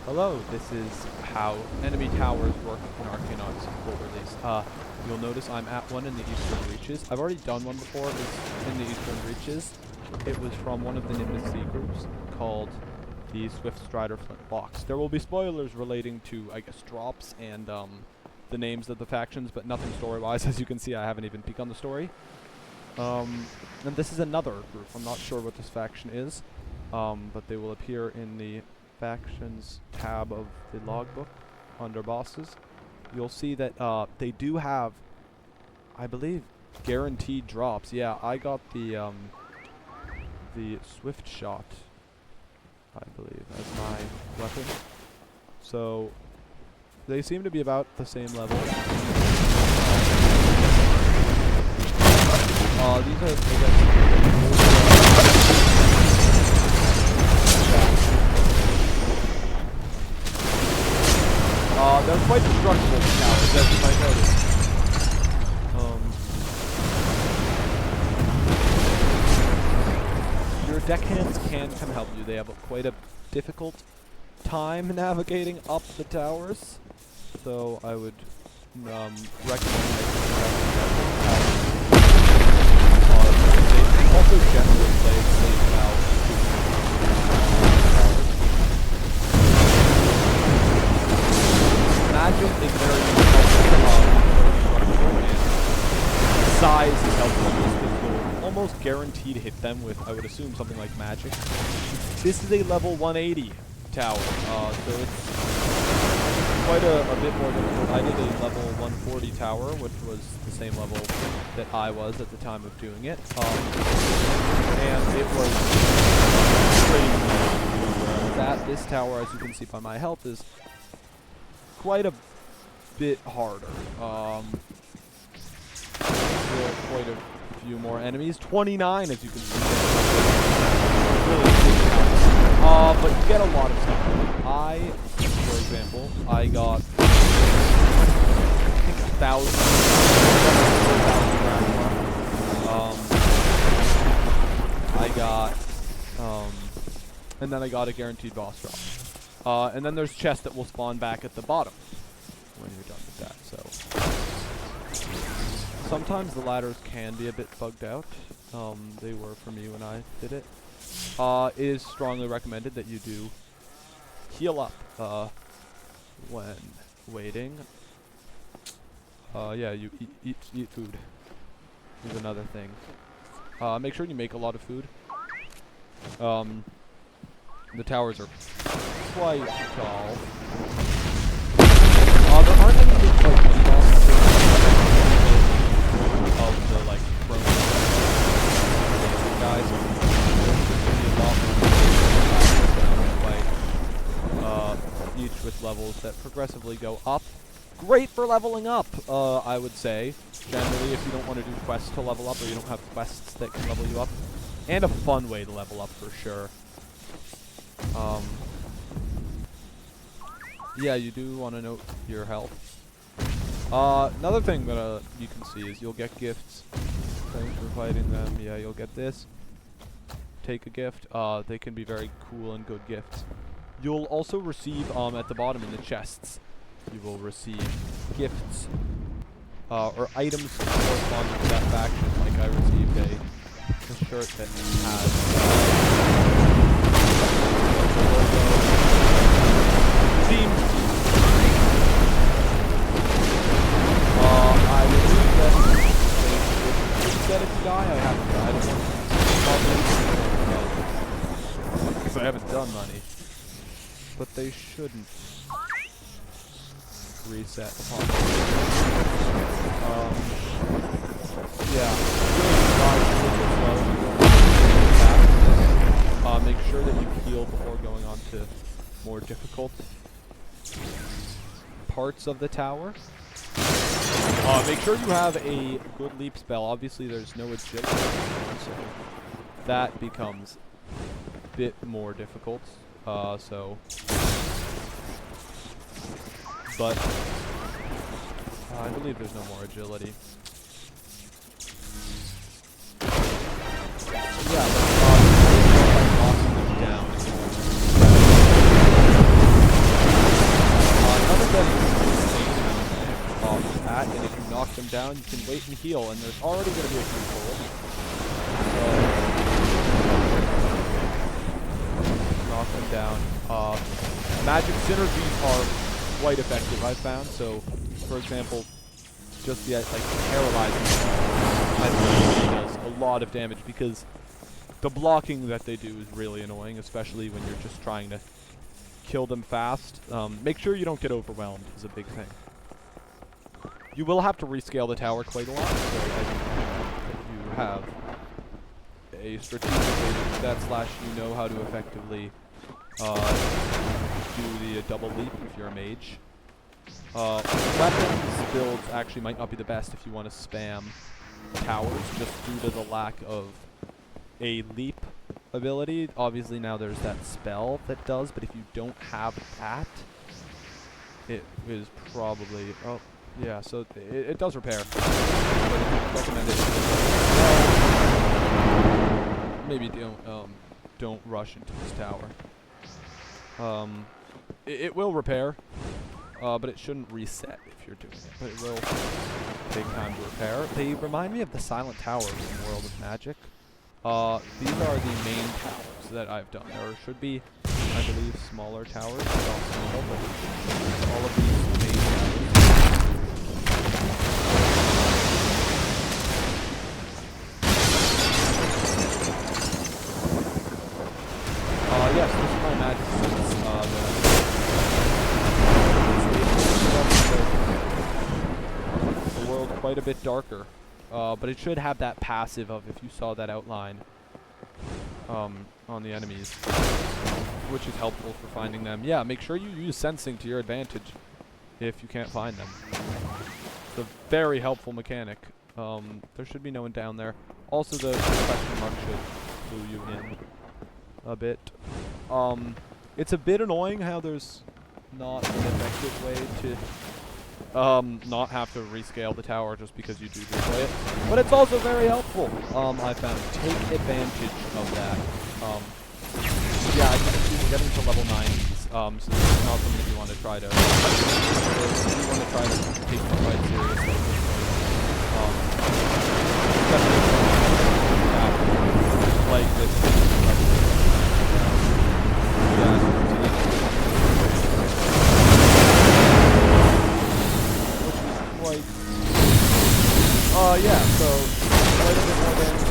Hello, this is how enemy towers work in Arcane Odyssey full release. You'll notice I'm at one in the Eastern Reaches. I've already done one before. It was in the Eastern Reaches. It was from one of the Nimbus C groups called the Swift Strider Flint Box. There will be spoilers relating to, I guess, drops and the names of the factions, but nothing story-wise. As you can see, I haven't even peeked on the story. And this is another group. I'm not sure what this faction is, but they will appear in the factions tab of the logbook under bosses. You'll see that they do have, I believe, guaranteed drops. Yeah, I got the Swift Shot, I believe, as my weapon. So they seem to be about the same level. These are, I guess, they're quite destructible towers, as you might notice. Your deckhands can come help you. They have quite a difficult time navigating up the towers, so I would recommend they also generally play safe now. Magic is very helpful, and size is helpful because you'll almost guaranteed hit them with, I would assume, something like magic. This is a level 180 tower, so it's quite a bit more difficult. I did a level 140 tower, which was the same level that I was at the time of doing it, and it was pretty that this tower, as you can see by my health, is quite a bit harder. Quite a few more enemies. 29, as you can see. But you get a lot of stuff. For example, I got, I think, 1,000 I got, and then I got a guaranteed boss drop. And then there's chests that will spawn back at the bottom when you're done with that. So sometimes the ladders can be a bit bugged out. They were for me when I did it. It is strongly recommended that you do heal up when waiting. Yeah, you eat food is another thing. Make sure you make a lot of food. The towers are quite tall. There aren't any big mini bosses of the like prone guys. Each with levels that progressively go up. Great for leveling up, I would say. Generally, if you don't want to do quests to level up, or you don't have quests that can level you up. And a fun way to level up for sure. Yeah, you do want to note your health. Another thing that you can see is you'll get gifts. Thanks for fighting them. Yeah, you'll get this. Take a gift. They can be very cool and good gifts. You'll also receive, at the bottom in the chests, you will receive gifts, or items corresponding to that faction. Like I received a shirt that has, I believe that if you die, I haven't died. Because I haven't done money. But they shouldn't reset upon yeah. Make sure that you heal before going on to more difficult parts of the tower. Make sure you have a good leap spell. Obviously there's no agility, so that becomes a bit more difficult. But I believe there's no more agility. Yeah, down. them down, you can wait and heal, and there's already going to be a huge hole. So, knock them down. Magic synergies are quite effective, I've found. So, for example, just the paralyzing does a lot of damage because the blocking that they do is really annoying, especially when you're just trying to kill them fast. Make sure you don't get overwhelmed is a big thing. You will have to rescale the tower quite a lot, so I think you have a strategic way to do that, / you know how to effectively do the double leap if you're a mage. Weapons builds actually might not be the best if you want to spam towers, just due to the lack of a leap ability. Obviously now there's that spell that does, but if you don't have that, it is probably... Oh, yeah, so it does repair. But it's recommended. Maybe don't rush into this tower. It will repair, but it shouldn't reset if you're doing it. But it will take time to repair. They remind me of the silent towers in World of Magic. These are the main towers that I've done. There should be, I believe, smaller towers, but all of these main towers. Yes, this is my magic sense. The world quite a bit darker, but it should have that passive of if you saw that outline on the enemies, which is helpful for finding them. Yeah, make sure you use sensing to your advantage if you can't find them. It's a very helpful mechanic. There should be no one down there. Also, the question mark should clue you in a bit. It's a bit annoying how there's not an effective way to not have to rescale the tower just because you do destroy it, but it's also very helpful. I found take advantage of that. Yeah, I can see we're getting to level 90s, so this is not something you want to try to. You want to try to take it quite seriously. Like this. Yeah, so quite a bit more damage.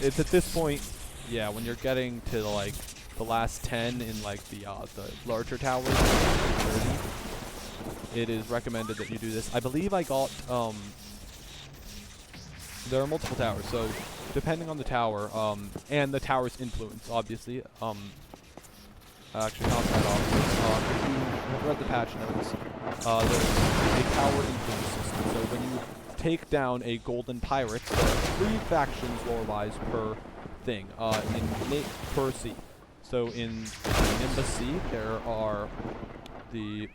It's at this point, yeah, when you're getting to like the last 10 in like the larger towers, 30, it is recommended that you do this. I believe I got there are multiple towers, so depending on the tower and the tower's influence, obviously. Actually, not that obvious. If you have read the patch notes, there's a tower influence system. So when you take down a golden pirate, there are 3 factions lore-wise per thing, per sea. So in the Nimbus Sea, there are the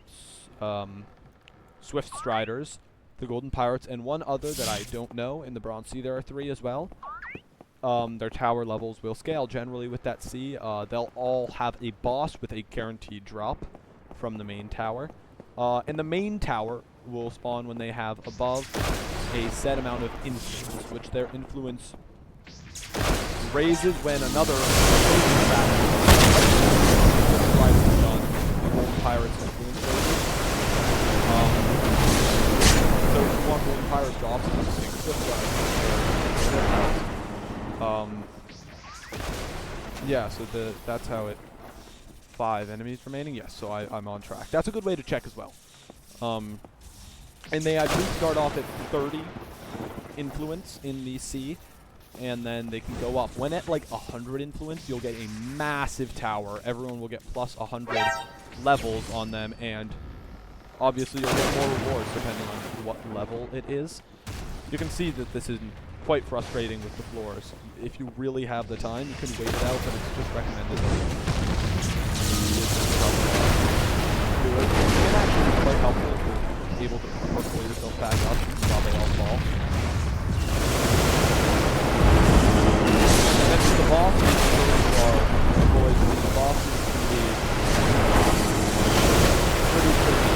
Swift Striders, the golden pirates, and one other that I don't know. In the Bronze Sea, there are 3 as well. Their tower levels will scale generally with that sea. They'll all have a boss with a guaranteed drop from the main tower. And the main tower will spawn when they have above a set amount of influence, which their influence raises when another golden pirates influence raises. So if you want golden pirate drops, you just take Swift Riders. Yeah, so that's how it... 5 enemies remaining? Yes, so I'm on track. That's a good way to check as well. And they, I believe, start off at 30 influence in the sea, and then they can go up. When at like 100 influence, you'll get a massive tower. Everyone will get plus 100 levels on them, and obviously you'll get more rewards depending on what level it is. You can see that this is quite frustrating with the floors. If you really have the time, you can wait it out, but it's just recommended that you do it. It's actually quite helpful if you're able to pull yourself back up while they all fall. And then the bosses are avoid the bosses can be pretty tricky.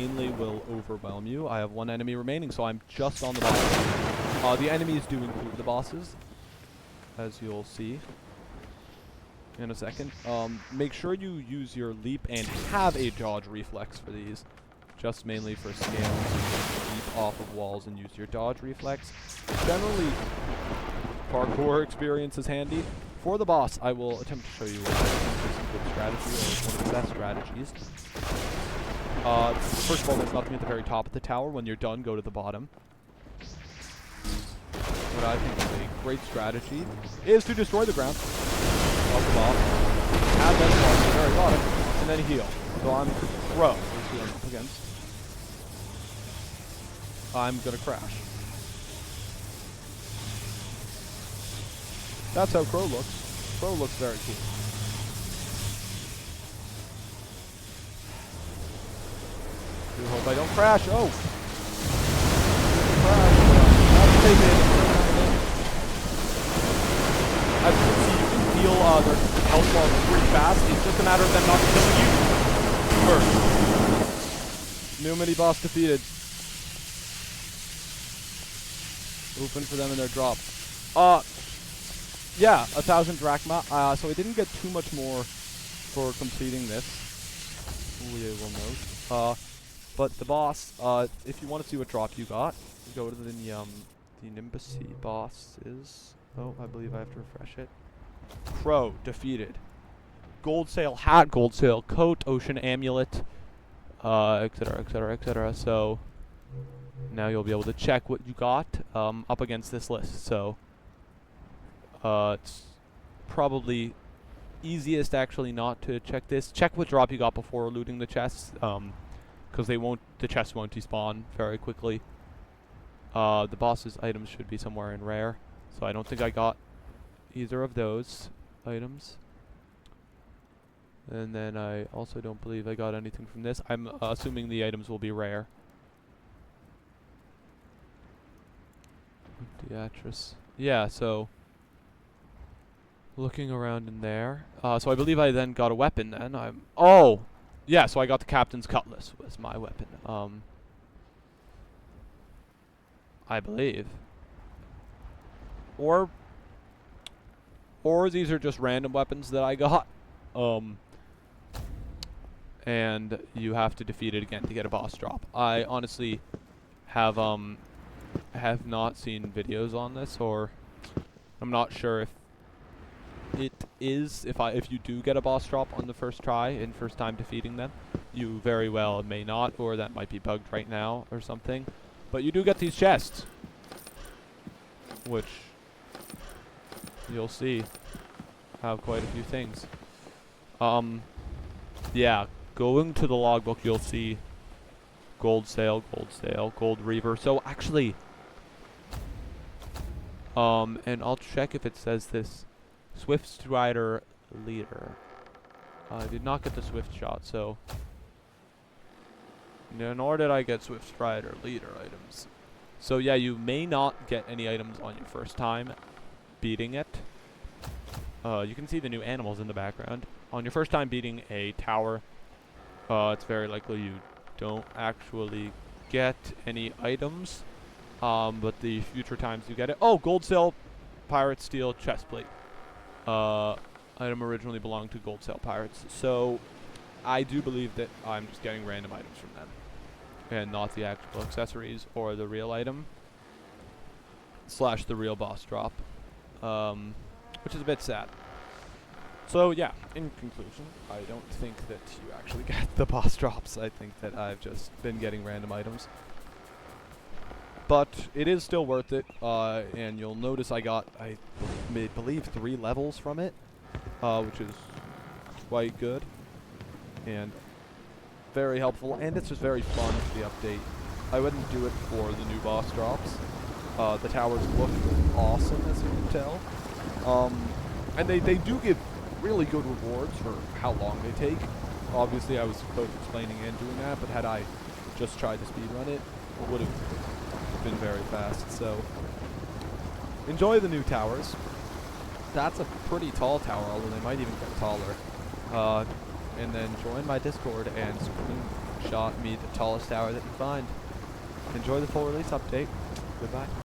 insanely will overwhelm you. I have one enemy remaining, so I'm just on the boss. The enemies do include the bosses, as you'll see in a second. Make sure you use your leap and have a dodge reflex for these. Just mainly for scale. Leap off of walls and use your dodge reflex. Generally, parkour experience is handy. For the boss, I will attempt to show you what I think is a good strategy, or one of the best strategies. First of all, there's nothing at the very top of the tower. When you're done, go to the bottom. What I think is a great strategy is to destroy the ground of the boss, have them fall to the very bottom, and then heal. So I'm Crow, is who I'm up against. I'm gonna crash. That's how Crow looks. Crow looks very cool. Do hope I don't crash. Oh! Crash. As you can see, you can feel their health bar pretty fast. It's just a matter of them not killing you first. New mini-boss defeated. Open for them in their drop. Yeah, 1,000 drachma. So I didn't get too much more for completing this. We will note. But the boss, if you want to see what drop you got, go to the Nimbus bosses. Oh, I believe I have to refresh it. Crow defeated. Gold sail hat, gold sail coat, ocean amulet, etc., etc., etc. So now you'll be able to check what you got up against this list. So it's probably easiest actually not to check this. Check what drop you got before looting the chests, because the chests won't despawn very quickly. The boss's items should be somewhere in rare, so I don't think I got either of those items. And then I also don't believe I got anything from this. I'm assuming the items will be rare. Beatrice. Yeah, so looking around in there. So I believe I then got a weapon then. Oh! Yeah, so I got the Captain's Cutlass was my weapon. I believe. Or these are just random weapons that I got. And you have to defeat it again to get a boss drop. I honestly have not seen videos on this, or I'm not sure if it is, if you do get a boss drop on the first try and first time defeating them, you very well may not, or that might be bugged right now or something. But you do get these chests, which you'll see have quite a few things. Yeah, going to the logbook, you'll see gold sail, gold reaver. So actually, and I'll check if it says this. Swift Strider leader. I did not get the Swift shot, so nor did I get Swift Strider leader items. So yeah, you may not get any items on your first time beating it. You can see the new animals in the background. On your first time beating a tower, it's very likely you don't actually get any items. But the future times you get it. Oh, gold sail, pirate steel, chestplate. Item originally belonged to gold sail pirates. So I do believe that I'm just getting random items from them, and not the actual accessories or the real item / the real boss drop, which is a bit sad. So yeah, in conclusion, I don't think that you actually get the boss drops. I think that I've just been getting random items. But it is still worth it, and you'll notice I believe 3 levels from it, which is quite good and very helpful, and it's just very fun for the update. I wouldn't do it for the new boss drops. The towers look awesome, as you can tell, and they do give really good rewards for how long they take. Obviously, I was both explaining and doing that, but had I just tried to speedrun it, it would have been very fast. So enjoy the new towers. That's a pretty tall tower, although they might even get taller. And then join my Discord and shot me the tallest tower that you find. Enjoy the full release update. Goodbye.